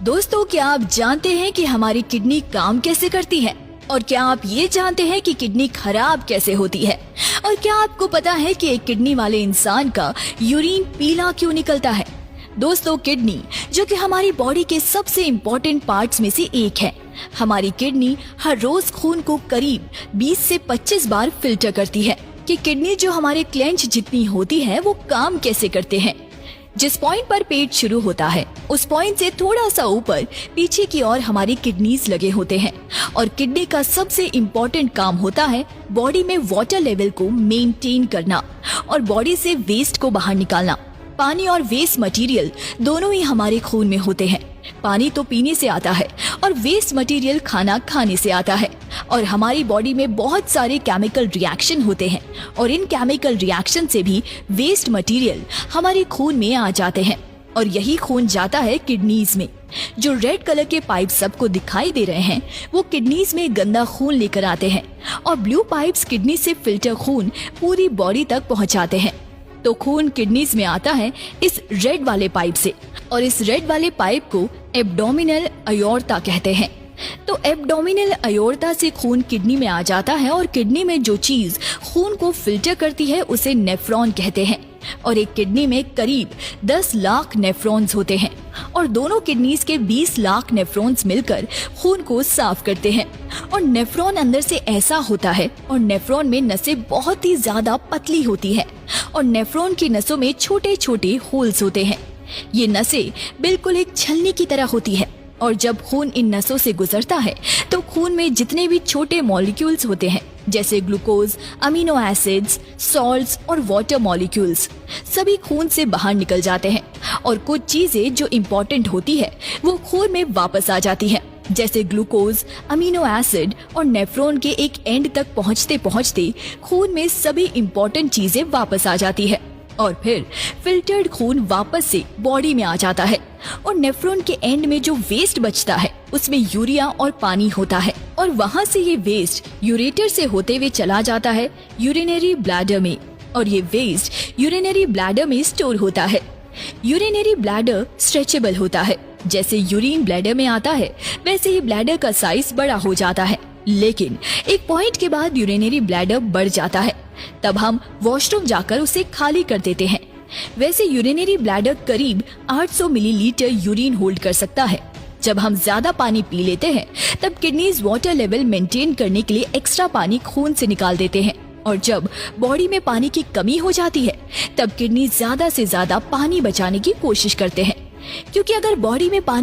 दोस्तों, क्या आप जानते हैं कि हमारी किडनी काम कैसे करती है? और क्या आप ये जानते हैं कि किडनी खराब कैसे होती है? और क्या आपको पता है कि एक किडनी वाले इंसान का यूरिन पीला क्यों निकलता है? दोस्तों, किडनी जो कि हमारी बॉडी के सबसे इम्पोर्टेंट पार्ट्स में से एक है। हमारी किडनी हर रोज खून को करीब 20 से 25 बार फिल्टर करती है। कि किडनी जो हमारे क्लेंच जितनी होती है वो काम कैसे करते हैं। जिस पॉइंट पर पेट शुरू होता है उस पॉइंट से थोड़ा सा ऊपर पीछे की ओर हमारी किडनीज लगे होते हैं और किडनी का सबसे इम्पोर्टेंट काम होता है बॉडी में वाटर लेवल को मेंटेन करना और बॉडी से वेस्ट को बाहर निकालना। पानी और वेस्ट मटेरियल दोनों ही हमारे खून में होते हैं। पानी तो पीने से आता है और वेस्ट मटेरियल खाना खाने से आता है। और हमारी बॉडी में बहुत सारे केमिकल रिएक्शन होते हैं और इन केमिकल रिएक्शन से भी वेस्ट मटेरियल हमारे खून में आ जाते हैं और यही खून जाता है किडनीज में। जो रेड कलर के पाइप सबको दिखाई दे रहे हैं वो किडनीज में गंदा खून लेकर आते हैं और ब्लू पाइप्स किडनी से फिल्टर खून पूरी बॉडी तक पहुंचाते हैं। तो खून किडनीज में आता है इस रेड वाले पाइप से और इस रेड वाले पाइप को एब्डोमिनल अयोर्ता कहते हैं। तो एब्डोमिनल अयोर्ता से खून किडनी में आ जाता है और किडनी में जो चीज खून को फिल्टर करती है उसे नेफ्रॉन कहते हैं। और एक किडनी में करीब 10 लाख नेफ्रॉन्स होते हैं और दोनों किडनीज के 20 लाख नेफ्रॉन्स मिलकर खून को साफ करते हैं। और नेफ्रॉन अंदर से ऐसा होता है और नेफ्रॉन में नसें बहुत ही ज्यादा पतली होती है और नेफ्रॉन की नसों में छोटे छोटे होल्स होते हैं। ये नसें बिल्कुल एक छलनी की तरह होती है और जब खून इन नसों से गुजरता है तो खून में जितने भी छोटे मॉलिक्यूल्स होते हैं जैसे ग्लूकोज, अमीनो एसिड्स, सॉल्ट्स और वाटर मॉलिक्यूल्स सभी खून से बाहर निकल जाते हैं और कुछ चीजें जो इम्पोर्टेंट होती है वो खून में वापस आ जाती है जैसे ग्लूकोज, अमीनो एसिड और नेफ्रॉन के एक एंड तक पहुंचते पहुंचते खून में सभी इम्पोर्टेंट चीजें वापस आ जाती है और फिर फिल्टर्ड खून वापस से बॉडी में आ जाता है और नेफ्रॉन के एंड में जो वेस्ट बचता है उसमें यूरिया और पानी होता है और वहां से ये वेस्ट यूरेटर से होते हुए चला जाता है यूरिनरी ब्लैडर में और ये वेस्ट यूरिनरी ब्लैडर में स्टोर होता है। यूरिनरी ब्लैडर स्ट्रेचेबल होता है। जैसे यूरिन ब्लैडर में आता है वैसे ही ब्लैडर का साइज बड़ा हो जाता है, लेकिन एक पॉइंट के बाद यूरिनरी ब्लैडर बढ़ जाता है, तब हम वॉशरूम जाकर उसे खाली कर देते हैं। वैसे यूरिनरी ब्लैडर करीब 800 मिलीलीटर यूरिन होल्ड कर सकता है। जब हम ज्यादा पानी पी लेते हैं तब किडनीज वाटर लेवल मेंटेन करने के लिए एक्स्ट्रा पानी खून से निकाल देते हैं और जब बॉडी में पानी की कमी हो जाती है तब किडनी ज्यादा से ज्यादा पानी बचाने की कोशिश करते हैं, क्योंकि अगर बॉडी में पानी